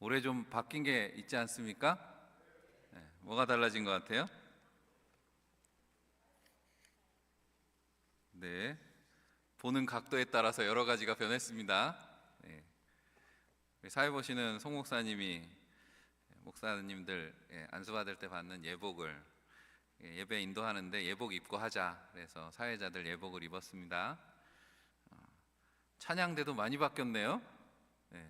올해 좀 바뀐 게 있지 않습니까? 네, 뭐가 달라진 것 같아요? 네, 보는 각도에 따라서 여러 가지가 변했습니다. 네, 우리 사회 보시는 송 목사님이 목사님들 안수받을 때 받는 예복을 예배 인도하는데 예복 입고 하자, 그래서 사회자들 예복을 입었습니다. 찬양대도 많이 바뀌었네요. 네,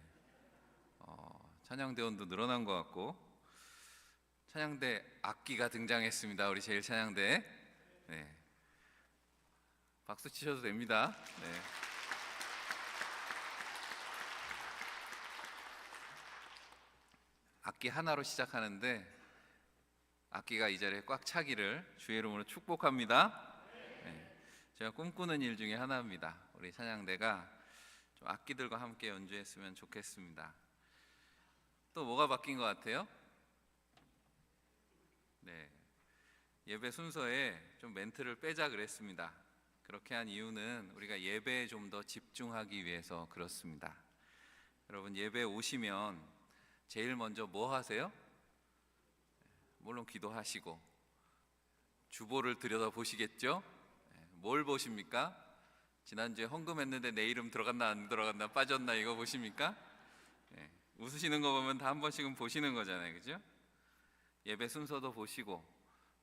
찬양대원도 늘어난 것 같고, 찬양대 악기가 등장했습니다. 우리 제일 찬양대. 네, 박수 치셔도 됩니다. 네. 악기 하나로 시작하는데 악기가 이 자리에 꽉 차기를 주의 이름으로 축복합니다. 네. 제가 꿈꾸는 일 중에 하나입니다. 우리 찬양대가 좀 악기들과 함께 연주했으면 좋겠습니다. 또 뭐가 바뀐 것 같아요? 네, 예배 순서에 좀 멘트를 빼자 그랬습니다. 그렇게 한 이유는 우리가 예배에 좀 더 집중하기 위해서 그렇습니다. 여러분, 예배 오시면 제일 먼저 뭐 하세요? 물론 기도하시고 주보를 들여다 보시겠죠? 뭘 보십니까? 지난주에 헌금했는데 내 이름 들어갔나 안 들어갔나, 빠졌나, 이거 보십니까? 웃으시는 거 보면 다 한 번씩은 보시는 거잖아요, 그죠? 예배 순서도 보시고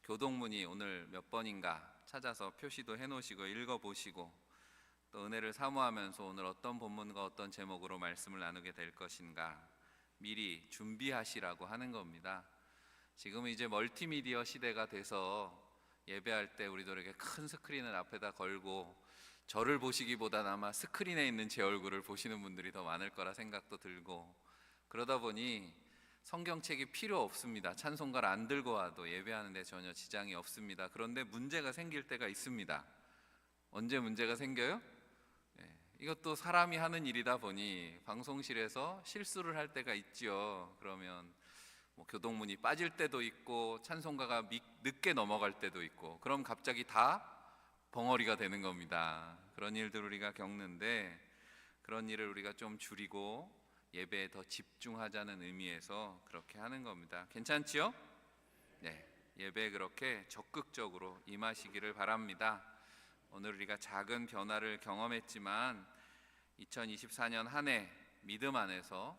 교동문이 오늘 몇 번인가 찾아서 표시도 해놓으시고 읽어보시고, 또 은혜를 사모하면서 오늘 어떤 본문과 어떤 제목으로 말씀을 나누게 될 것인가 미리 준비하시라고 하는 겁니다. 지금 이제 멀티미디어 시대가 돼서 예배할 때 우리들에게 큰 스크린을 앞에다 걸고 저를 보시기보단 아마 스크린에 있는 제 얼굴을 보시는 분들이 더 많을 거라 생각도 들고, 그러다 보니 성경책이 필요 없습니다. 찬송가를 안 들고 와도 예배하는데 전혀 지장이 없습니다. 그런데 문제가 생길 때가 있습니다. 언제 문제가 생겨요? 이것도 사람이 하는 일이다 보니 방송실에서 실수를 할 때가 있죠. 그러면 교동문이 빠질 때도 있고 찬송가가 늦게 넘어갈 때도 있고, 그럼 갑자기 다 벙어리가 되는 겁니다. 그런 일들을 우리가 겪는데, 그런 일을 우리가 좀 줄이고 예배에 더 집중하자는 의미에서 그렇게 하는 겁니다. 괜찮지요? 네, 예배에 그렇게 적극적으로 임하시기를 바랍니다. 오늘 우리가 작은 변화를 경험했지만 2024년 한 해 믿음 안에서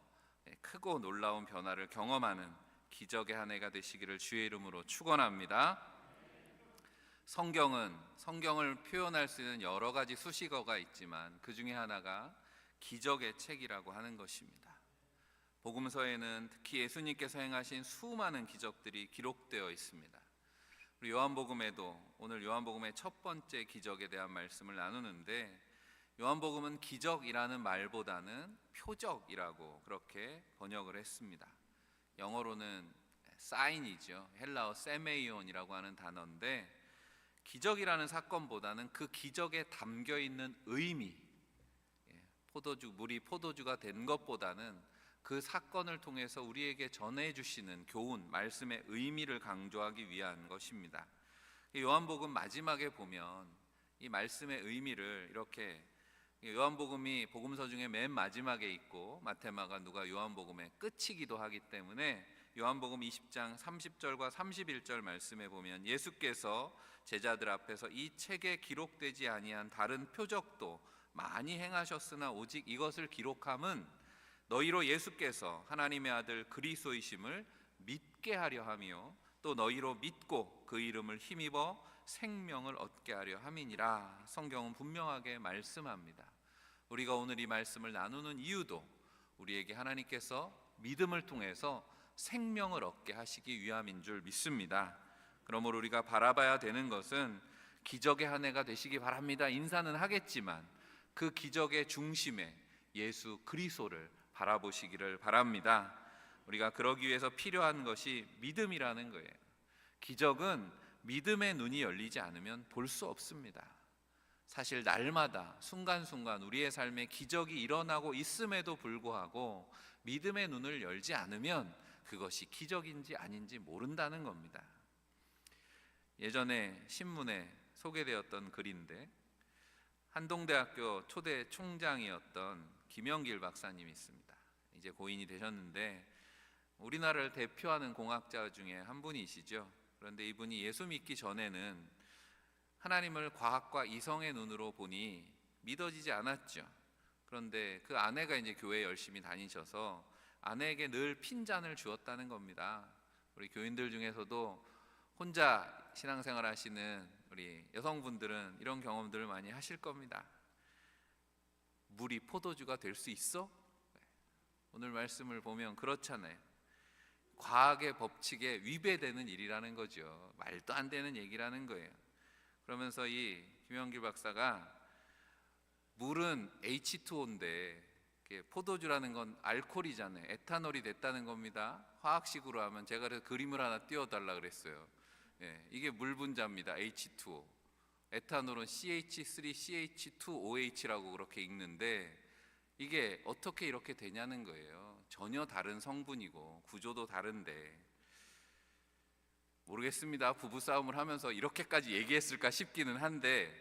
크고 놀라운 변화를 경험하는 기적의 한 해가 되시기를 주의 이름으로 축원합니다. 성경을 표현할 수 있는 여러 가지 수식어가 있지만 그 중에 하나가 기적의 책이라고 하는 것입니다. 복음서에는 특히 예수님께서 행하신 수많은 기적들이 기록되어 있습니다. 우리 요한복음에도 오늘 요한복음의 첫 번째 기적에 대한 말씀을 나누는데, 요한복음은 기적이라는 말보다는 표적이라고 그렇게 번역을 했습니다. 영어로는 사인이죠. 헬라어 세메이온이라고 하는 단어인데, 기적이라는 사건보다는 그 기적에 담겨 있는 의미, 물이 포도주가 된 것보다는 그 사건을 통해서 우리에게 전해주시는 교훈, 말씀의 의미를 강조하기 위한 것입니다. 요한복음 마지막에 보면 이 말씀의 의미를 이렇게, 요한복음이 복음서 중에 맨 마지막에 있고 마태, 마가, 누가 요한복음의 끝이기도 하기 때문에 요한복음 20장 30절과 31절 말씀에 보면 예수께서 제자들 앞에서 이 책에 기록되지 아니한 다른 표적도 많이 행하셨으나 오직 이것을 기록함은 너희로 예수께서 하나님의 아들 그리스도이심을 믿게 하려 하며 또 너희로 믿고 그 이름을 힘입어 생명을 얻게 하려 함이니라. 성경은 분명하게 말씀합니다. 우리가 오늘 이 말씀을 나누는 이유도 우리에게 하나님께서 믿음을 통해서 생명을 얻게 하시기 위함인 줄 믿습니다. 그러므로 우리가 바라봐야 되는 것은 기적의 한 해가 되시기 바랍니다. 인사는 하겠지만 그 기적의 중심에 예수 그리스도를 바라보시기를 바랍니다. 우리가 그러기 위해서 필요한 것이 믿음이라는 거예요. 기적은 믿음의 눈이 열리지 않으면 볼 수 없습니다. 사실 날마다 순간순간 우리의 삶에 기적이 일어나고 있음에도 불구하고 믿음의 눈을 열지 않으면 그것이 기적인지 아닌지 모른다는 겁니다. 예전에 신문에 소개되었던 글인데, 한동대학교 초대 총장이었던 김영길 박사님이 있습니다. 이제 고인이 되셨는데 우리나라를 대표하는 공학자 중에 한 분이시죠. 그런데 이분이 예수 믿기 전에는 하나님을 과학과 이성의 눈으로 보니 믿어지지 않았죠. 그런데 그 아내가 이제 교회 열심히 다니셔서 아내에게 늘 핀잔을 주었다는 겁니다. 우리 교인들 중에서도 혼자 신앙생활 하시는 우리 여성분들은 이런 경험들을 많이 하실 겁니다. 물이 포도주가 될 수 있어? 오늘 말씀을 보면 그렇잖아요. 과학의 법칙에 위배되는 일이라는 거죠. 말도 안 되는 얘기라는 거예요. 그러면서 이 김영길 박사가 물은 H2O인데 포도주라는 건 알코올이잖아요. 에탄올이 됐다는 겁니다. 화학식으로 하면 제가 그래서 그림을 하나 띄워달라 그랬어요. 이게 물 분자입니다. H2O. 에탄올은 CH3CH2OH라고 그렇게 읽는데 이게 어떻게 이렇게 되냐는 거예요. 전혀 다른 성분이고 구조도 다른데 모르겠습니다. 부부싸움을 하면서 이렇게까지 얘기했을까 싶기는 한데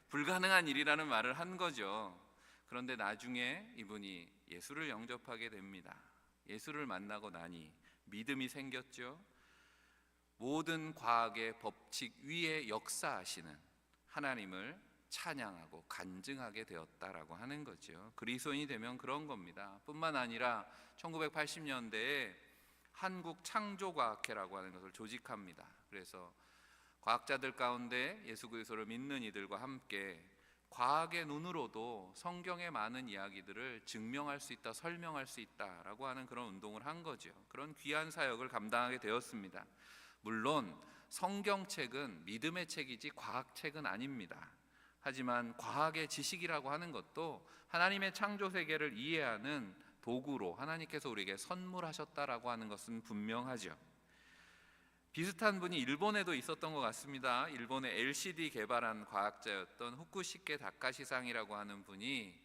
불가능한 일이라는 말을 한 거죠. 그런데 나중에 이분이 예수를 영접하게 됩니다. 예수를 만나고 나니 믿음이 생겼죠. 모든 과학의 법칙 위에 역사하시는 하나님을 찬양하고 간증하게 되었다라고 하는 거죠. 그리스도인이 되면 그런 겁니다. 뿐만 아니라 1980년대에 한국창조과학회라고 하는 것을 조직합니다. 그래서 과학자들 가운데 예수 그리스도를 믿는 이들과 함께 과학의 눈으로도 성경의 많은 이야기들을 증명할 수 있다, 설명할 수 있다라고 하는 그런 운동을 한 거죠. 그런 귀한 사역을 감당하게 되었습니다. 물론 성경책은 믿음의 책이지 과학책은 아닙니다. 하지만 과학의 지식이라고 하는 것도 하나님의 창조 세계를 이해하는 도구로 하나님께서 우리에게 선물하셨다라고 하는 것은 분명하죠. 비슷한 분이 일본에도 있었던 것 같습니다. 일본의 LCD 개발한 과학자였던 후쿠시케 다카시상이라고 하는 분이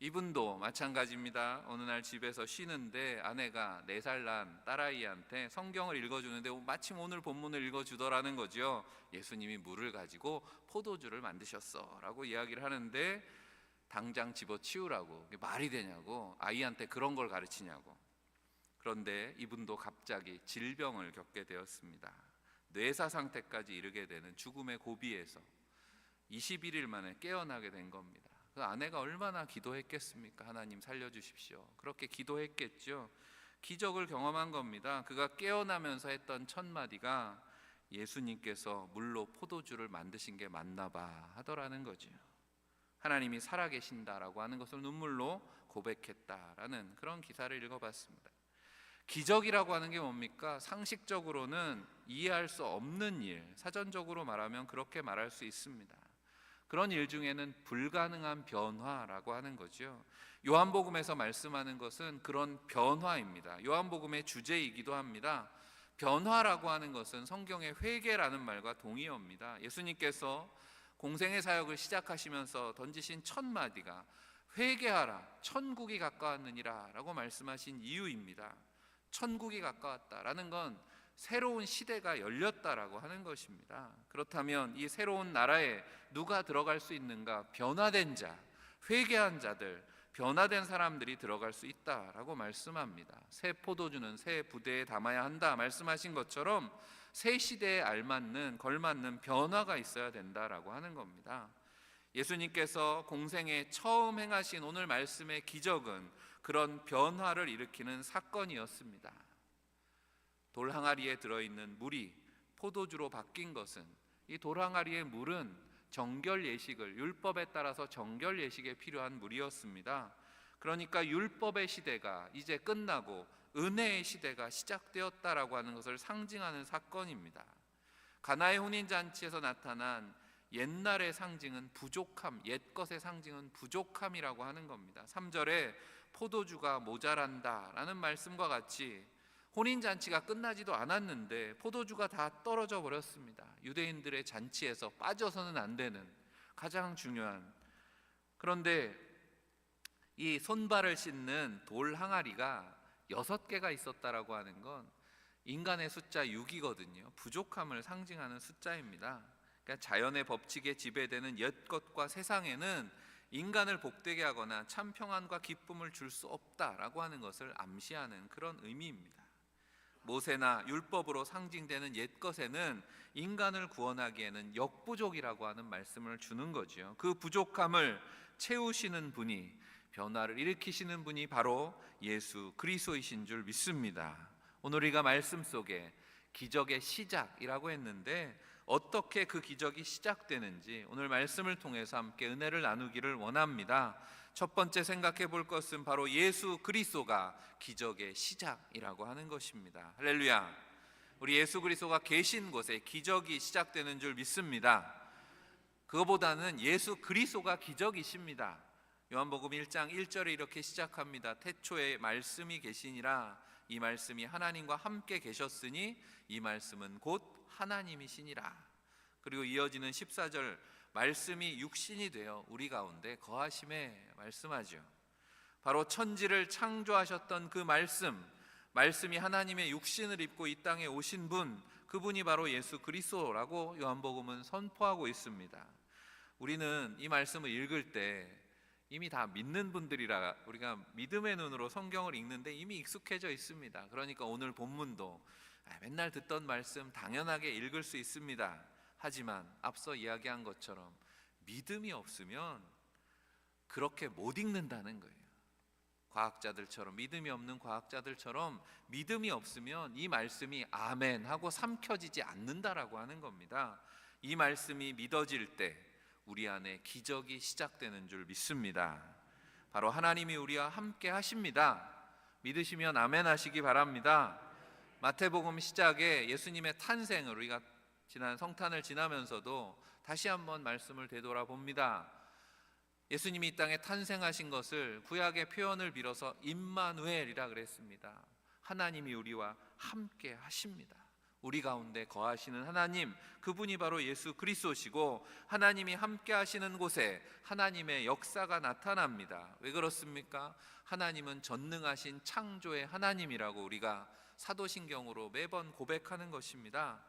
이분도 마찬가지입니다. 어느 날 집에서 쉬는데 아내가 4살 난 딸아이한테 성경을 읽어주는데 마침 오늘 본문을 읽어주더라는 거죠. 예수님이 물을 가지고 포도주를 만드셨어 라고 이야기를 하는데 당장 집어치우라고. 말이 되냐고, 아이한테 그런 걸 가르치냐고. 그런데 이분도 갑자기 질병을 겪게 되었습니다. 뇌사 상태까지 이르게 되는 죽음의 고비에서 21일 만에 깨어나게 된 겁니다. 그 아내가 얼마나 기도했겠습니까? 하나님 살려주십시오. 그렇게 기도했겠죠. 기적을 경험한 겁니다. 그가 깨어나면서 했던 첫 마디가 예수님께서 물로 포도주를 만드신 게 맞나 봐 하더라는 거죠. 하나님이 살아계신다라고 하는 것을 눈물로 고백했다라는 그런 기사를 읽어봤습니다. 기적이라고 하는 게 뭡니까? 상식적으로는 이해할 수 없는 일, 사전적으로 말하면 그렇게 말할 수 있습니다. 그런 일 중에는 불가능한 변화라고 하는 거죠. 요한복음에서 말씀하는 것은 그런 변화입니다. 요한복음의 주제이기도 합니다. 변화라고 하는 것은 성경의 회개라는 말과 동의어입니다. 예수님께서 공생의 사역을 시작하시면서 던지신 첫 마디가 회개하라, 천국이 가까웠느니라 라고 말씀하신 이유입니다. 천국이 가까웠다라는 건 새로운 시대가 열렸다라고 하는 것입니다. 그렇다면 이 새로운 나라에 누가 들어갈 수 있는가? 변화된 자, 회개한 자들, 변화된 사람들이 들어갈 수 있다라고 말씀합니다. 새 포도주는 새 부대에 담아야 한다 말씀하신 것처럼 새 시대에 알맞는, 걸맞는 변화가 있어야 된다라고 하는 겁니다. 예수님께서 공생에 처음 행하신 오늘 말씀의 기적은 그런 변화를 일으키는 사건이었습니다. 돌 항아리에 들어있는 물이 포도주로 바뀐 것은 이 돌 항아리의 물은 정결 예식을, 율법에 따라서 정결 예식에 필요한 물이었습니다. 그러니까 율법의 시대가 이제 끝나고 은혜의 시대가 시작되었다라고 하는 것을 상징하는 사건입니다. 가나의 혼인잔치에서 나타난 옛날의 상징은 부족함, 옛것의 상징은 부족함이라고 하는 겁니다. 3절에 포도주가 모자란다라는 말씀과 같이 혼인잔치가 끝나지도 않았는데 포도주가 다 떨어져 버렸습니다. 유대인들의 잔치에서 빠져서는 안 되는 가장 중요한. 그런데 이 손발을 씻는 돌 항아리가 6개가 있었다라고 하는 건 인간의 숫자 6이거든요. 부족함을 상징하는 숫자입니다. 그러니까 자연의 법칙에 지배되는 옛것과 세상에는 인간을 복되게 하거나 참 평안과 기쁨을 줄 수 없다라고 하는 것을 암시하는 그런 의미입니다. 모세나 율법으로 상징되는 옛것에는 인간을 구원하기에는 역부족이라고 하는 말씀을 주는 거죠. 그 부족함을 채우시는 분이, 변화를 일으키시는 분이 바로 예수 그리스도이신 줄 믿습니다. 오늘 우리가 말씀 속에 기적의 시작이라고 했는데 어떻게 그 기적이 시작되는지 오늘 말씀을 통해서 함께 은혜를 나누기를 원합니다. 첫 번째 생각해 볼 것은 바로 예수 그리스도가 기적의 시작이라고 하는 것입니다. 할렐루야. 우리 예수 그리스도가 계신 곳에 기적이 시작되는 줄 믿습니다. 그거보다는 예수 그리스도가 기적이십니다. 요한복음 1장 1절에 이렇게 시작합니다. 태초에 말씀이 계시니라. 이 말씀이 하나님과 함께 계셨으니 이 말씀은 곧 하나님이시니라. 그리고 이어지는 14절, 말씀이 육신이 되어 우리 가운데 거하심에 말씀하죠. 바로 천지를 창조하셨던 그 말씀이 하나님의 육신을 입고 이 땅에 오신 분, 그분이 바로 예수 그리스도라고 요한복음은 선포하고 있습니다. 우리는 이 말씀을 읽을 때 이미 다 믿는 분들이라 우리가 믿음의 눈으로 성경을 읽는데 이미 익숙해져 있습니다. 그러니까 오늘 본문도 맨날 듣던 말씀 당연하게 읽을 수 있습니다. 하지만 앞서 이야기한 것처럼 믿음이 없으면 그렇게 못 읽는다는 거예요. 과학자들처럼, 믿음이 없는 과학자들처럼 믿음이 없으면 이 말씀이 아멘 하고 삼켜지지 않는다라고 하는 겁니다. 이 말씀이 믿어질 때 우리 안에 기적이 시작되는 줄 믿습니다. 바로 하나님이 우리와 함께 하십니다. 믿으시면 아멘 하시기 바랍니다. 마태복음 시작에 예수님의 탄생을 우리가 지난 성탄을 지나면서도 다시 한번 말씀을 되돌아봅니다. 예수님이 이 땅에 탄생하신 것을 구약의 표현을 빌어서 임마누엘이라 그랬습니다. 하나님이 우리와 함께 하십니다. 우리 가운데 거하시는 하나님, 그분이 바로 예수 그리스도시고 하나님이 함께 하시는 곳에 하나님의 역사가 나타납니다. 왜 그렇습니까? 하나님은 전능하신 창조의 하나님이라고 우리가 사도신경으로 매번 고백하는 것입니다.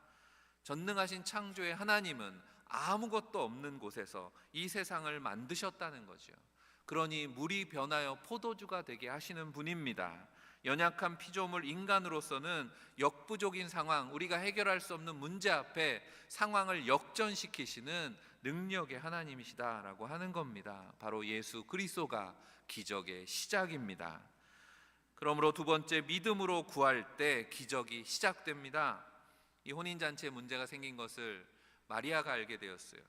전능하신 창조의 하나님은 아무것도 없는 곳에서 이 세상을 만드셨다는 거죠. 그러니 물이 변하여 포도주가 되게 하시는 분입니다. 연약한 피조물 인간으로서는 역부족인 상황, 우리가 해결할 수 없는 문제 앞에 상황을 역전시키시는 능력의 하나님이시다라고 하는 겁니다. 바로 예수 그리스도가 기적의 시작입니다. 그러므로 두 번째, 믿음으로 구할 때 기적이 시작됩니다. 이 혼인잔치에 문제가 생긴 것을 마리아가 알게 되었어요.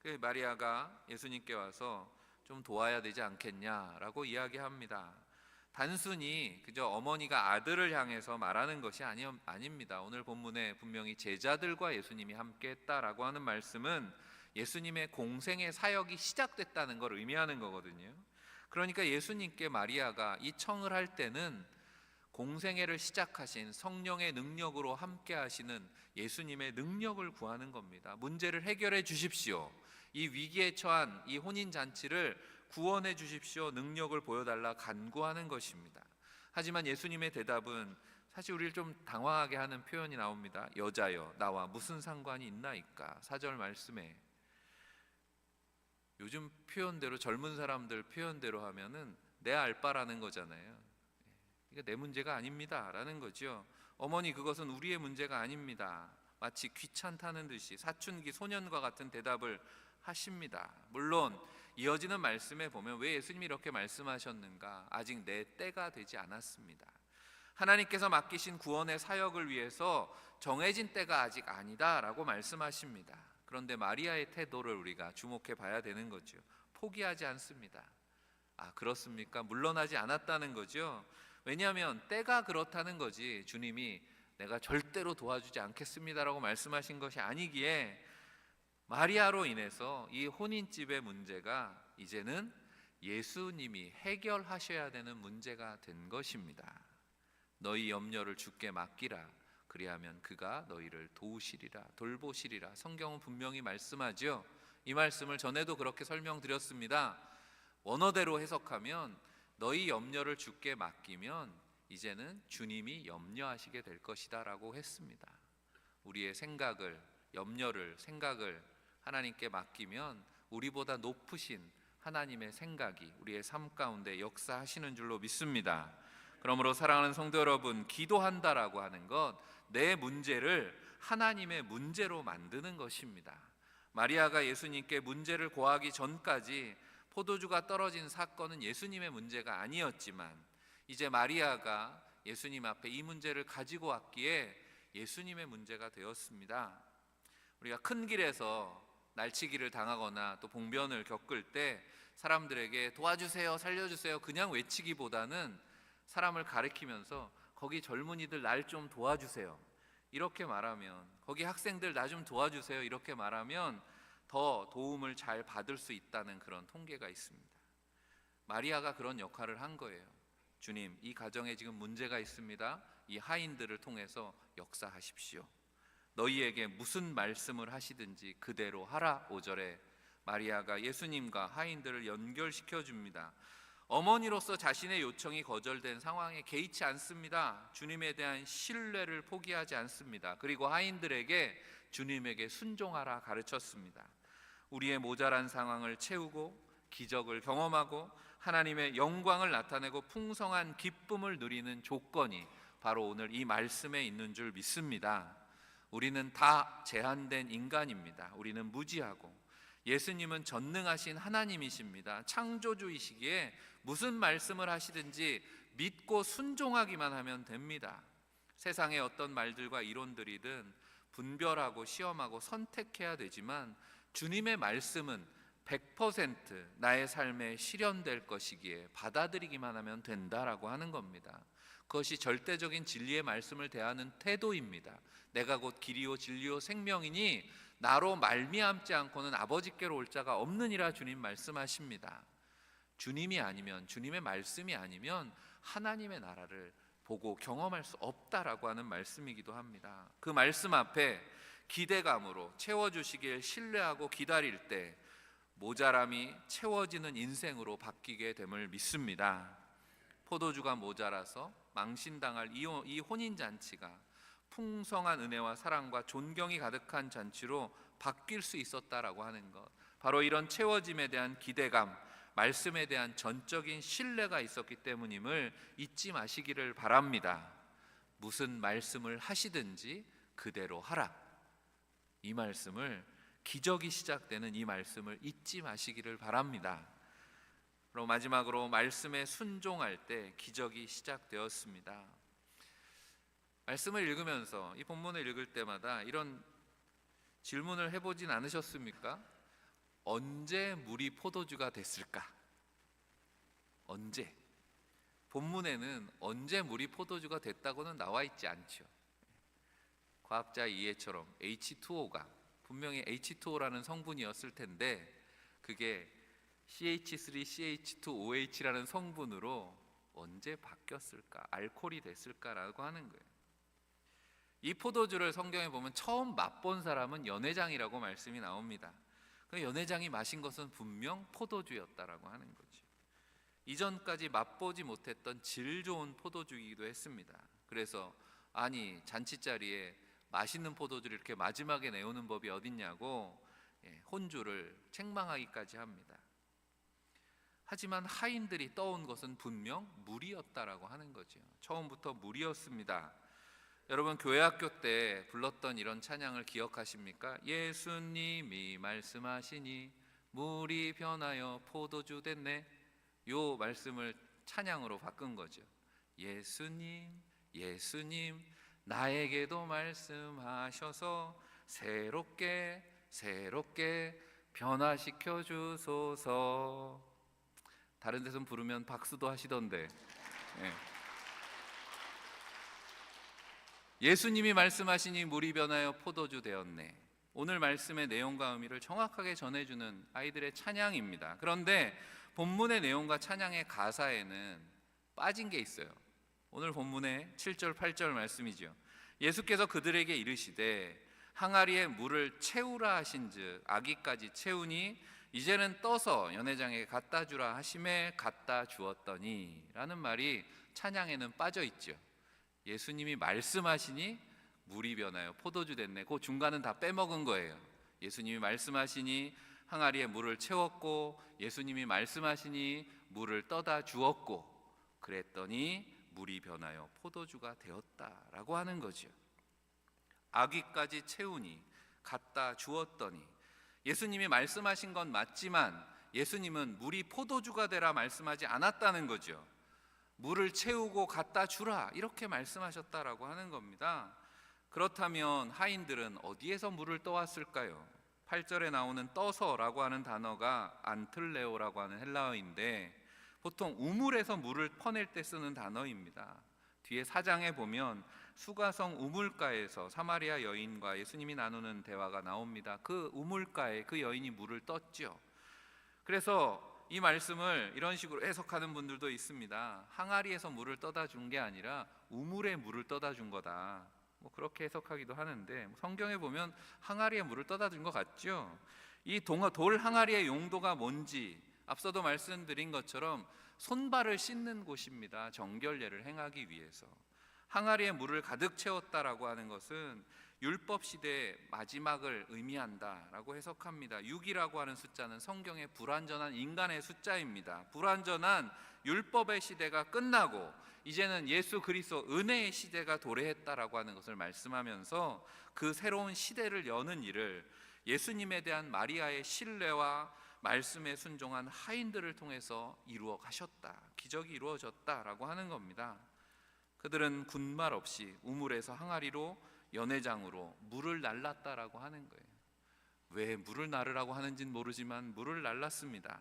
그 마리아가 예수님께 와서 좀 도와야 되지 않겠냐라고 이야기합니다. 단순히 그저 어머니가 아들을 향해서 말하는 것이 아닙니다. 오늘 본문에 분명히 제자들과 예수님이 함께 했다라고 하는 말씀은 예수님의 공생의 사역이 시작됐다는 걸 의미하는 거거든요. 그러니까 예수님께 마리아가 이 청을 할 때는 공생애를 시작하신 성령의 능력으로 함께 하시는 예수님의 능력을 구하는 겁니다. 문제를 해결해 주십시오. 이 위기에 처한 이 혼인잔치를 구원해 주십시오. 능력을 보여달라 간구하는 것입니다. 하지만 예수님의 대답은 사실 우리를 좀 당황하게 하는 표현이 나옵니다. 여자여 나와 무슨 상관이 있나이까. 4절 말씀에 요즘 표현대로, 젊은 사람들 표현대로 하면은 내 알바라는 거잖아요. 이게 내 문제가 아닙니다 라는 거죠. 어머니, 그것은 우리의 문제가 아닙니다. 마치 귀찮다는 듯이 사춘기 소년과 같은 대답을 하십니다. 물론 이어지는 말씀에 보면 왜 예수님이 이렇게 말씀하셨는가? 아직 내 때가 되지 않았습니다. 하나님께서 맡기신 구원의 사역을 위해서 정해진 때가 아직 아니다 라고 말씀하십니다. 그런데 마리아의 태도를 우리가 주목해 봐야 되는 거죠. 포기하지 않습니다. 아, 그렇습니까? 물러나지 않았다는 거죠. 왜냐하면 때가 그렇다는 거지 주님이 내가 절대로 도와주지 않겠습니다라고 말씀하신 것이 아니기에 마리아로 인해서 이 혼인집의 문제가 이제는 예수님이 해결하셔야 되는 문제가 된 것입니다. 너희 염려를 주께 맡기라. 그리하면 그가 너희를 도우시리라, 돌보시리라. 성경은 분명히 말씀하죠. 이 말씀을 전에도 그렇게 설명드렸습니다. 원어대로 해석하면 너희 염려를 주께 맡기면 이제는 주님이 염려하시게 될 것이다 라고 했습니다. 우리의 생각을 하나님께 맡기면 우리보다 높으신 하나님의 생각이 우리의 삶 가운데 역사하시는 줄로 믿습니다. 그러므로 사랑하는 성도 여러분, 기도한다라고 하는 것, 내 문제를 하나님의 문제로 만드는 것입니다. 마리아가 예수님께 문제를 고하기 전까지 포도주가 떨어진 사건은 예수님의 문제가 아니었지만, 이제 마리아가 예수님 앞에 이 문제를 가지고 왔기에 예수님의 문제가 되었습니다. 우리가 큰 길에서 날치기를 당하거나 또 봉변을 겪을 때 사람들에게 도와주세요, 살려주세요 그냥 외치기보다는 사람을 가리키면서 거기 젊은이들 날 좀 도와주세요 이렇게 말하면, 거기 학생들 나 좀 도와주세요 이렇게 말하면 더 도움을 잘 받을 수 있다는 그런 통계가 있습니다. 마리아가 그런 역할을 한 거예요. 주님, 이 가정에 지금 문제가 있습니다. 이 하인들을 통해서 역사하십시오. 너희에게 무슨 말씀을 하시든지 그대로 하라. 5절에 마리아가 예수님과 하인들을 연결시켜 줍니다. 어머니로서 자신의 요청이 거절된 상황에 개의치 않습니다. 주님에 대한 신뢰를 포기하지 않습니다. 그리고 하인들에게 주님에게 순종하라 가르쳤습니다. 우리의 모자란 상황을 채우고 기적을 경험하고 하나님의 영광을 나타내고 풍성한 기쁨을 누리는 조건이 바로 오늘 이 말씀에 있는 줄 믿습니다. 우리는 다 제한된 인간입니다. 우리는 무지하고, 예수님은 전능하신 하나님이십니다. 창조주이시기에 무슨 말씀을 하시든지 믿고 순종하기만 하면 됩니다. 세상의 어떤 말들과 이론들이든 분별하고 시험하고 선택해야 되지만 주님의 말씀은 100% 나의 삶에 실현될 것이기에 받아들이기만 하면 된다라고 하는 겁니다. 그것이 절대적인 진리의 말씀을 대하는 태도입니다. 내가 곧 길이요 진리요 생명이니 나로 말미암지 않고는 아버지께로 올 자가 없느니라 주님 말씀하십니다. 주님이 아니면, 주님의 말씀이 아니면 하나님의 나라를 보고 경험할 수 없다라고 하는 말씀이기도 합니다. 그 말씀 앞에 기대감으로 채워주시길 신뢰하고 기다릴 때 모자람이 채워지는 인생으로 바뀌게 됨을 믿습니다. 포도주가 모자라서 망신당할 이 혼인잔치가 풍성한 은혜와 사랑과 존경이 가득한 잔치로 바뀔 수 있었다라고 하는 것, 바로 이런 채워짐에 대한 기대감, 말씀에 대한 전적인 신뢰가 있었기 때문임을 잊지 마시기를 바랍니다. 무슨 말씀을 하시든지 그대로 하라. 이 말씀을, 기적이 시작되는 이 말씀을 잊지 마시기를 바랍니다. 그리고 마지막으로 말씀에 순종할 때 기적이 시작되었습니다. 말씀을 읽으면서, 이 본문을 읽을 때마다 이런 질문을 해보진 않으셨습니까? 언제 물이 포도주가 됐을까? 언제? 본문에는 언제 물이 포도주가 됐다고는 나와 있지 않죠. 과학자 이해처럼 H2O가 분명히 H2O라는 성분이었을 텐데 그게 CH3CH2OH라는 성분으로 언제 바뀌었을까? 알코올이 됐을까라고 하는 거예요. 이 포도주를 성경에 보면 처음 맛본 사람은 연회장이라고 말씀이 나옵니다. 그 연회장이 마신 것은 분명 포도주였다라고 하는 거죠. 이전까지 맛보지 못했던 질 좋은 포도주이기도 했습니다. 그래서 아니 잔치자리에 맛있는 포도주를 이렇게 마지막에 내오는 법이 어딨냐고 혼주를 책망하기까지 합니다. 하지만 하인들이 떠온 것은 분명 물이었다라고 하는 거죠. 처음부터 물이었습니다. 여러분, 교회 학교 때 불렀던 이런 찬양을 기억하십니까? 예수님이 말씀하시니 물이 변하여 포도주 됐네. 요 말씀을 찬양으로 바꾼 거죠. 예수님, 예수님 나에게도 말씀하셔서 새롭게 변화시켜 주소서. 다른 데선 부르면 박수도 하시던데 예수님이 말씀하시니 물이 변하여 포도주 되었네. 오늘 말씀의 내용과 의미를 정확하게 전해주는 아이들의 찬양입니다. 그런데 본문의 내용과 찬양의 가사에는 빠진 게 있어요. 오늘 본문의 7절 8절 말씀이죠. 예수께서 그들에게 이르시되 항아리에 물을 채우라 하신즉 아기까지 채우니 이제는 떠서 연회장에 갖다 주라 하심에 갖다 주었더니 라는 말이 찬양에는 빠져 있죠. 예수님이 말씀하시니 물이 변하여 포도주 됐네. 그 중간은 다 빼먹은 거예요. 예수님이 말씀하시니 항아리에 물을 채웠고 예수님이 말씀하시니 물을 떠다 주었고 그랬더니 물이 변하여 포도주가 되었다라고 하는 거죠. 아귀까지 채우니 갖다 주었더니, 예수님이 말씀하신 건 맞지만 예수님은 물이 포도주가 되라 말씀하지 않았다는 거죠. 물을 채우고 갖다 주라 이렇게 말씀하셨다라고 하는 겁니다. 그렇다면 하인들은 어디에서 물을 떠왔을까요? 8절에 나오는 떠서라고 하는 단어가 안틀레오라고 하는 헬라어인데 보통 우물에서 물을 퍼낼 때 쓰는 단어입니다. 뒤에 4장에 보면 수가성 우물가에서 사마리아 여인과 예수님이 나누는 대화가 나옵니다. 그 우물가에 그 여인이 물을 떴죠. 그래서 이 말씀을 이런 식으로 해석하는 분들도 있습니다. 항아리에서 물을 떠다 준 게 아니라 우물에 물을 떠다 준 거다. 그렇게 해석하기도 하는데 성경에 보면 항아리에 물을 떠다 준 것 같죠. 이 돌 항아리의 용도가 뭔지 앞서도 말씀드린 것처럼 손발을 씻는 곳입니다. 정결례를 행하기 위해서. 항아리에 물을 가득 채웠다라고 하는 것은 율법 시대의 마지막을 의미한다라고 해석합니다. 6이라고 하는 숫자는 성경의 불완전한 인간의 숫자입니다. 불완전한 율법의 시대가 끝나고 이제는 예수 그리스도 은혜의 시대가 도래했다라고 하는 것을 말씀하면서 그 새로운 시대를 여는 일을 예수님에 대한 마리아의 신뢰와 말씀에 순종한 하인들을 통해서 이루어 가셨다. 기적이 이루어졌다라고 하는 겁니다. 그들은 군말 없이 우물에서 항아리로 연회장으로 물을 날랐다라고 하는 거예요. 왜 물을 나르라고 하는지는 모르지만 물을 날랐습니다.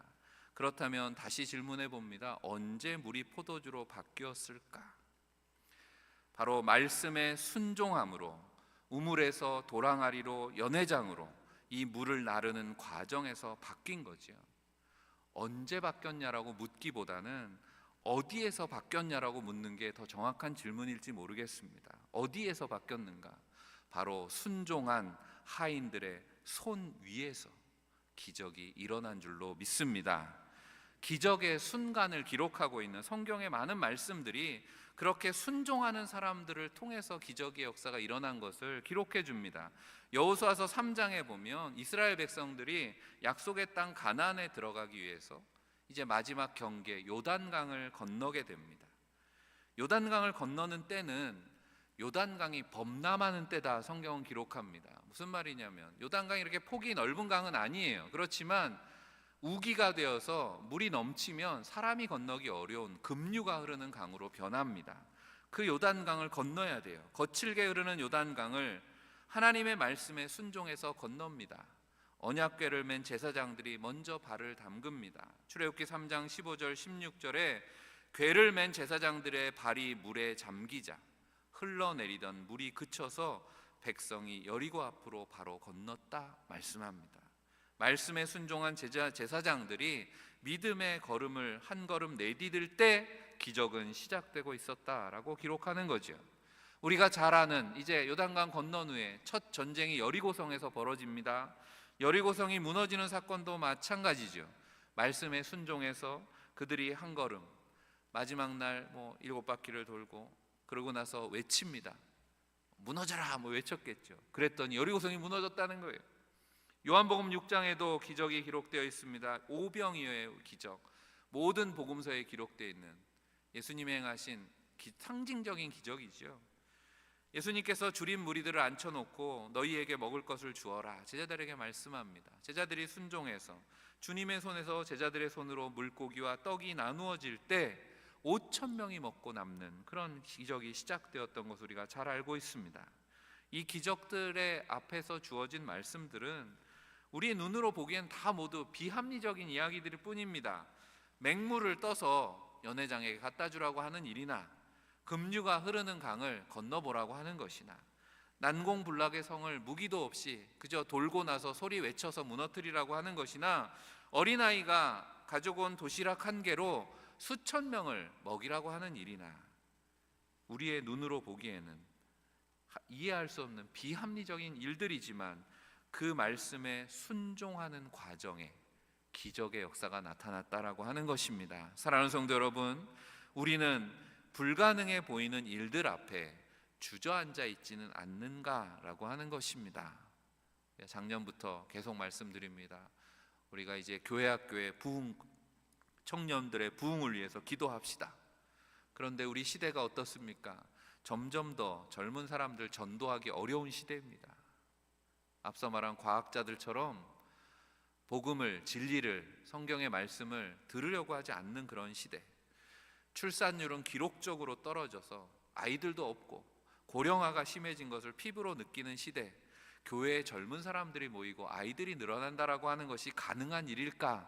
그렇다면 다시 질문해 봅니다. 언제 물이 포도주로 바뀌었을까? 바로 말씀에 순종함으로 우물에서 돌항아리로 연회장으로 이 물을 나르는 과정에서 바뀐 거죠. 언제 바뀌었냐라고 묻기보다는 어디에서 바뀌었냐라고 묻는 게 더 정확한 질문일지 모르겠습니다. 어디에서 바뀌었는가? 바로 순종한 하인들의 손 위에서 기적이 일어난 줄로 믿습니다. 기적의 순간을 기록하고 있는 성경의 많은 말씀들이 그렇게 순종하는 사람들을 통해서 기적의 역사가 일어난 것을 기록해 줍니다. 여호수아서 3장에 보면 이스라엘 백성들이 약속의 땅 가나안에 들어가기 위해서 이제 마지막 경계 요단강을 건너게 됩니다. 요단강을 건너는 때는 요단강이 범람하는 때다 성경은 기록합니다. 무슨 말이냐면 요단강이 이렇게 폭이 넓은 강은 아니에요. 그렇지만 우기가 되어서 물이 넘치면 사람이 건너기 어려운 급류가 흐르는 강으로 변합니다. 그 요단강을 건너야 돼요. 거칠게 흐르는 요단강을 하나님의 말씀에 순종해서 건넙니다. 언약궤를 맨 제사장들이 먼저 발을 담급니다. 출애굽기 3장 15절 16절에 궤를 맨 제사장들의 발이 물에 잠기자 흘러내리던 물이 그쳐서 백성이 여리고 앞으로 바로 건넜다 말씀합니다. 말씀에 순종한 제사장들이 믿음의 걸음을 한 걸음 내디딜 때 기적은 시작되고 있었다라고 기록하는 거죠. 우리가 잘 아는 이제 요단강 건넌 후에 첫 전쟁이 여리고성에서 벌어집니다. 여리고성이 무너지는 사건도 마찬가지죠. 말씀에 순종해서 그들이 한 걸음 마지막 날 7바퀴를 돌고 그러고 나서 외칩니다. 무너져라 외쳤겠죠. 그랬더니 여리고성이 무너졌다는 거예요. 요한복음 6장에도 기적이 기록되어 있습니다. 오병이어의 기적, 모든 복음서에 기록되어 있는 예수님이 행하신 상징적인 기적이죠. 예수님께서 줄인 무리들을 앉혀놓고 너희에게 먹을 것을 주어라 제자들에게 말씀합니다. 제자들이 순종해서 주님의 손에서 제자들의 손으로 물고기와 떡이 나누어질 때 5,000명이 먹고 남는 그런 기적이 시작되었던 것을 우리가 잘 알고 있습니다. 이 기적들의 앞에서 주어진 말씀들은 우리의 눈으로 보기엔 다 모두 비합리적인 이야기들일 뿐입니다. 맹물을 떠서 연회장에게 갖다 주라고 하는 일이나 급류가 흐르는 강을 건너보라고 하는 것이나 난공불락의 성을 무기도 없이 그저 돌고 나서 소리 외쳐서 무너뜨리라고 하는 것이나 어린아이가 가져온 도시락 한 개로 수천 명을 먹이라고 하는 일이나 우리의 눈으로 보기에는 이해할 수 없는 비합리적인 일들이지만 그 말씀에 순종하는 과정에 기적의 역사가 나타났다라고 하는 것입니다. 사랑하는 성도 여러분, 우리는 불가능해 보이는 일들 앞에 주저앉아 있지는 않는가라고 하는 것입니다. 작년부터 계속 말씀드립니다. 우리가 이제 교회 학교의 부흥, 청년들의 부흥을 위해서 기도합시다. 그런데 우리 시대가 어떻습니까? 점점 더 젊은 사람들 전도하기 어려운 시대입니다. 앞서 말한 과학자들처럼 복음을, 진리를, 성경의 말씀을 들으려고 하지 않는 그런 시대. 출산율은 기록적으로 떨어져서 아이들도 없고 고령화가 심해진 것을 피부로 느끼는 시대. 교회에 젊은 사람들이 모이고 아이들이 늘어난다라고 하는 것이 가능한 일일까?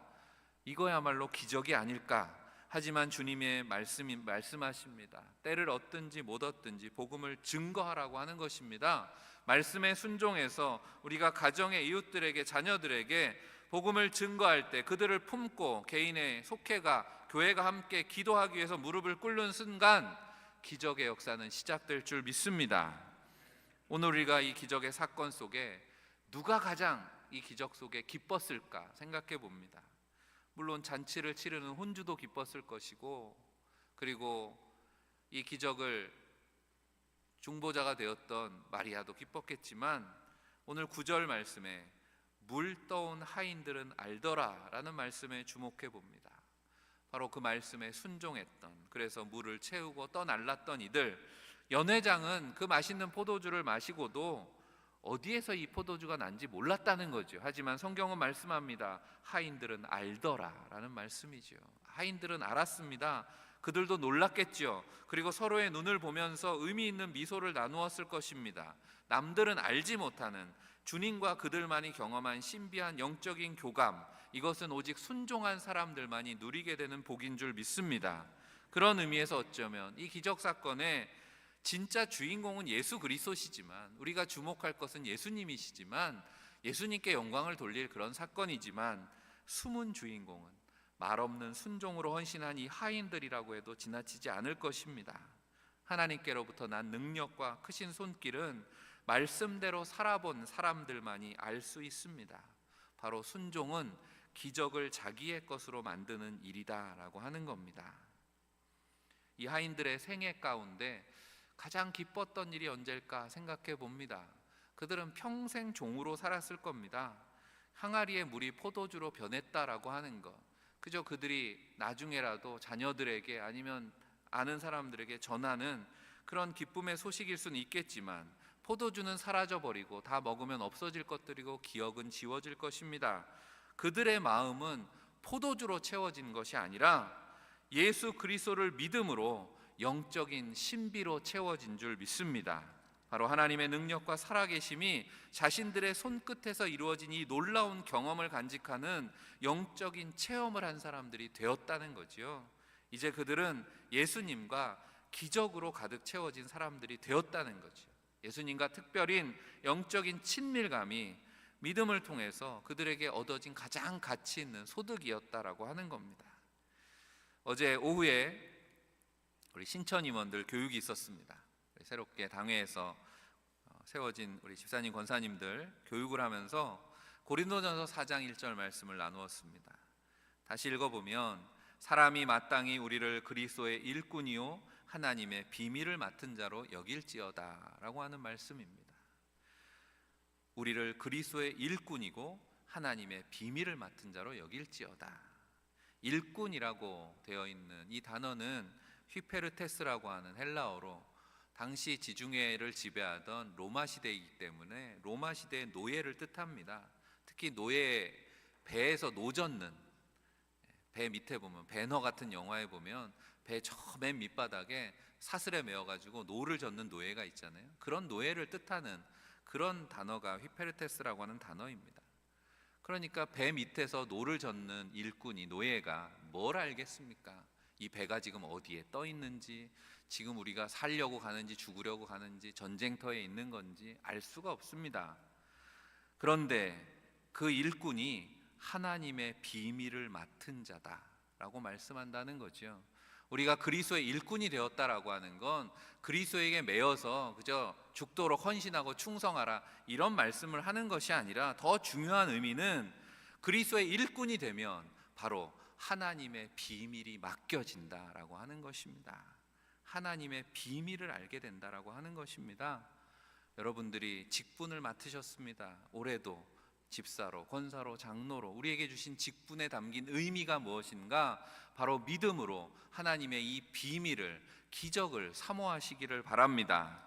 이거야말로 기적이 아닐까? 하지만 주님의 말씀하십니다. 때를 얻든지 못 얻든지 복음을 증거하라고 하는 것입니다. 말씀에 순종해서 우리가 가정의 이웃들에게, 자녀들에게 복음을 증거할 때 그들을 품고 개인의 속회가, 교회가 함께 기도하기 위해서 무릎을 꿇는 순간 기적의 역사는 시작될 줄 믿습니다. 오늘 우리가 이 기적의 사건 속에 누가 가장 이 기적 속에 기뻤을까 생각해 봅니다. 물론 잔치를 치르는 혼주도 기뻤을 것이고, 그리고 이 기적을 중보자가 되었던 마리아도 기뻤겠지만, 오늘 9절 말씀에 물 떠온 하인들은 알더라 라는 말씀에 주목해 봅니다. 바로 그 말씀에 순종했던, 그래서 물을 채우고 떠날랐던 이들, 연회장은 그 맛있는 포도주를 마시고도 어디에서 이 포도주가 난지 몰랐다는 거죠. 하지만 성경은 말씀합니다. 하인들은 알더라 라는 말씀이죠. 하인들은 알았습니다. 그들도 놀랐겠죠. 그리고 서로의 눈을 보면서 의미 있는 미소를 나누었을 것입니다. 남들은 알지 못하는, 주님과 그들만이 경험한 신비한 영적인 교감, 이것은 오직 순종한 사람들만이 누리게 되는 복인 줄 믿습니다. 그런 의미에서 어쩌면 이 기적 사건의 진짜 주인공은 예수 그리스도시지만, 우리가 주목할 것은 예수님이시지만, 예수님께 영광을 돌릴 그런 사건이지만, 숨은 주인공은 말없는 순종으로 헌신한 이 하인들이라고 해도 지나치지 않을 것입니다. 하나님께로부터 난 능력과 크신 손길은 말씀대로 살아본 사람들만이 알 수 있습니다. 바로 순종은 기적을 자기의 것으로 만드는 일이다라고 하는 겁니다. 이 하인들의 생애 가운데 가장 기뻤던 일이 언제일까 생각해 봅니다. 그들은 평생 종으로 살았을 겁니다. 항아리의 물이 포도주로 변했다라고 하는 것, 그저 그들이 나중에라도 자녀들에게 아니면 아는 사람들에게 전하는 그런 기쁨의 소식일 수는 있겠지만, 포도주는 사라져버리고 다 먹으면 없어질 것들이고 기억은 지워질 것입니다. 그들의 마음은 포도주로 채워진 것이 아니라 예수 그리스도를 믿음으로 영적인 신비로 채워진 줄 믿습니다. 바로 하나님의 능력과 살아계심이 자신들의 손끝에서 이루어진 이 놀라운 경험을 간직하는 영적인 체험을 한 사람들이 되었다는 거지요. 이제 그들은 예수님과 기적으로 가득 채워진 사람들이 되었다는 거죠. 예수님과 특별인 영적인 친밀감이 믿음을 통해서 그들에게 얻어진 가장 가치 있는 소득이었다라고 하는 겁니다. 어제 오후에 우리 신천 임원들 교육이 있었습니다. 새롭게 당회에서 세워진 우리 집사님, 권사님들 교육을 하면서 고린도전서 4장 1절 말씀을 나누었습니다. 다시 읽어보면, 사람이 마땅히 우리를 그리스도의 일꾼이요 하나님의 비밀을 맡은 자로 여길지어다 라고 하는 말씀입니다. 우리를 그리스도의 일꾼이고 하나님의 비밀을 맡은 자로 여길지어다. 일꾼이라고 되어 있는 이 단어는 휘페르테스라고 하는 헬라어로 당시 지중해를 지배하던 로마 시대이기 때문에 로마 시대의 노예를 뜻합니다. 특히 노예, 배에서 노 젓는, 배 밑에 보면, 배너 같은 영화에 보면 배 저 맨 밑바닥에 사슬에 매어가지고 노를 젓는 노예가 있잖아요. 그런 노예를 뜻하는 그런 단어가 휘페르테스라고 하는 단어입니다. 그러니까 배 밑에서 노를 젓는 일꾼이, 노예가 뭘 알겠습니까? 이 배가 지금 어디에 떠 있는지, 지금 우리가 살려고 가는지 죽으려고 가는지 전쟁터에 있는 건지 알 수가 없습니다. 그런데 그 일꾼이 하나님의 비밀을 맡은 자다라고 말씀한다는 거죠. 우리가 그리스도의 일꾼이 되었다라고 하는 건 그리스도에게 매여서 그저 죽도록 헌신하고 충성하라 이런 말씀을 하는 것이 아니라, 더 중요한 의미는 그리스도의 일꾼이 되면 바로 하나님의 비밀이 맡겨진다라고 하는 것입니다. 하나님의 비밀을 알게 된다라고 하는 것입니다. 여러분들이 직분을 맡으셨습니다. 올해도 집사로, 권사로, 장로로 우리에게 주신 직분에 담긴 의미가 무엇인가? 바로 믿음으로 하나님의 이 비밀을, 기적을 사모하시기를 바랍니다.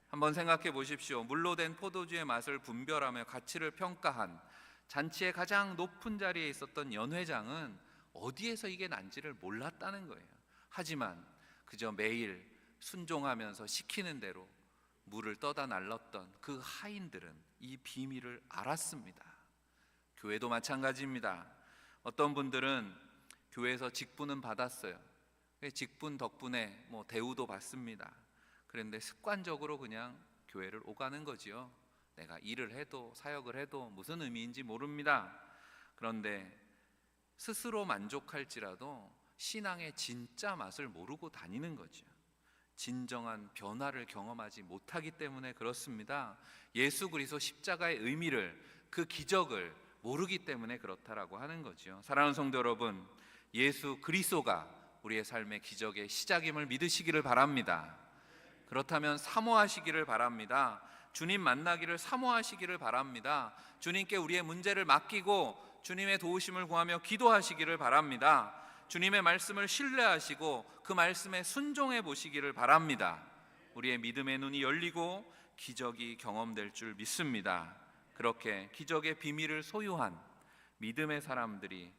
한번 생각해 보십시오. 물로 된 포도주의 맛을 분별하며 가치를 평가한 잔치의 가장 높은 자리에 있었던 연회장은 어디에서 이게 난지를 몰랐다는 거예요. 하지만 그저 매일 순종하면서 시키는 대로 물을 떠다 날랐던 그 하인들은 이 비밀을 알았습니다. 교회도 마찬가지입니다. 어떤 분들은 교회에서 직분은 받았어요. 직분 덕분에 대우도 받습니다. 그런데 습관적으로 그냥 교회를 오가는 거지요. 내가 일을 해도 사역을 해도 무슨 의미인지 모릅니다. 그런데 스스로 만족할지라도 신앙의 진짜 맛을 모르고 다니는 거죠. 진정한 변화를 경험하지 못하기 때문에 그렇습니다. 예수 그리스도 십자가의 의미를, 그 기적을 모르기 때문에 그렇다라고 하는 거죠. 사랑하는 성도 여러분, 예수 그리스도가 우리의 삶의 기적의 시작임을 믿으시기를 바랍니다. 그렇다면 사모하시기를 바랍니다. 주님 만나기를 사모하시기를 바랍니다. 주님께 우리의 문제를 맡기고 주님의 도우심을 구하며 기도하시기를 바랍니다. 주님의 말씀을 신뢰하시고 그 말씀에 순종해 보시기를 바랍니다. 우리의 믿음의 눈이 열리고 기적이 경험될 줄 믿습니다. 그렇게 기적의 비밀을 소유한 믿음의 사람들이,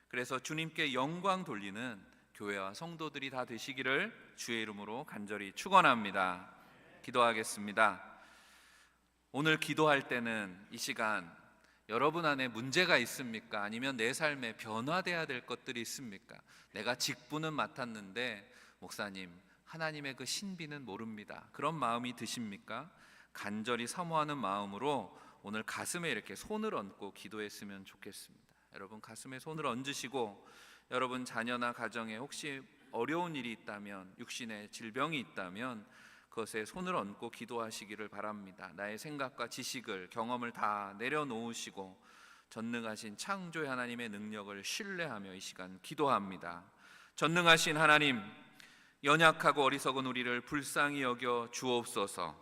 그래서 주님께 영광 돌리는 교회와 성도들이 다 되시기를 주의 이름으로 간절히 축원합니다. 기도하겠습니다. 오늘 기도할 때는 이 시간 여러분 안에 문제가 있습니까? 아니면 내 삶에 변화돼야 될 것들이 있습니까? 내가 직분은 맡았는데 목사님, 하나님의 그 신비는 모릅니다. 그런 마음이 드십니까? 간절히 사모하는 마음으로 오늘 가슴에 이렇게 손을 얹고 기도했으면 좋겠습니다. 여러분 가슴에 손을 얹으시고, 여러분 자녀나 가정에 혹시 어려운 일이 있다면, 육신의 질병이 있다면 그것에 손을 얹고 기도하시기를 바랍니다. 나의 생각과 지식을, 경험을 다 내려놓으시고 전능하신 창조의 하나님의 능력을 신뢰하며 이 시간 기도합니다. 전능하신 하나님, 연약하고 어리석은 우리를 불쌍히 여겨 주옵소서.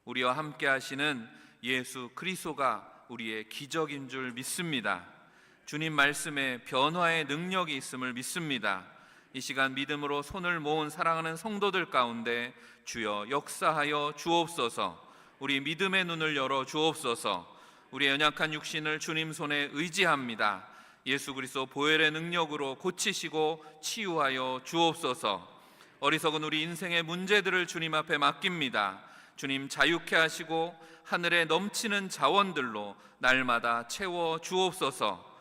우리와 함께 하시는 예수 그리스도가 우리의 기적인 줄 믿습니다. 주님 말씀에 변화의 능력이 있음을 믿습니다. 이 시간 믿음으로 손을 모은 사랑하는 성도들 가운데 주여 역사하여 주옵소서. 우리 믿음의 눈을 열어 주옵소서. 우리의 연약한 육신을 주님 손에 의지합니다. 예수 그리스도 보혈의 능력으로 고치시고 치유하여 주옵소서. 어리석은 우리 인생의 문제들을 주님 앞에 맡깁니다. 주님 자유케 하시고 하늘에 넘치는 자원들로 날마다 채워 주옵소서.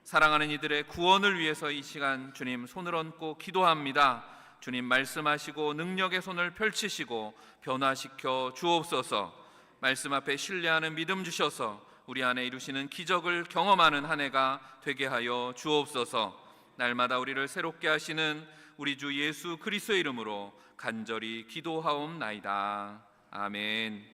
사랑하는 이들의 구원을 위해서 이 시간 주님 손을 얹고 기도합니다. 주님 말씀하시고 능력의 손을 펼치시고 변화시켜 주옵소서. 말씀 앞에 신뢰하는 믿음 주셔서 우리 안에 이루시는 기적을 경험하는 한 해가 되게 하여 주옵소서. 날마다 우리를 새롭게 하시는 우리 주 예수 그리스도의 이름으로 간절히 기도하옵나이다. 아멘.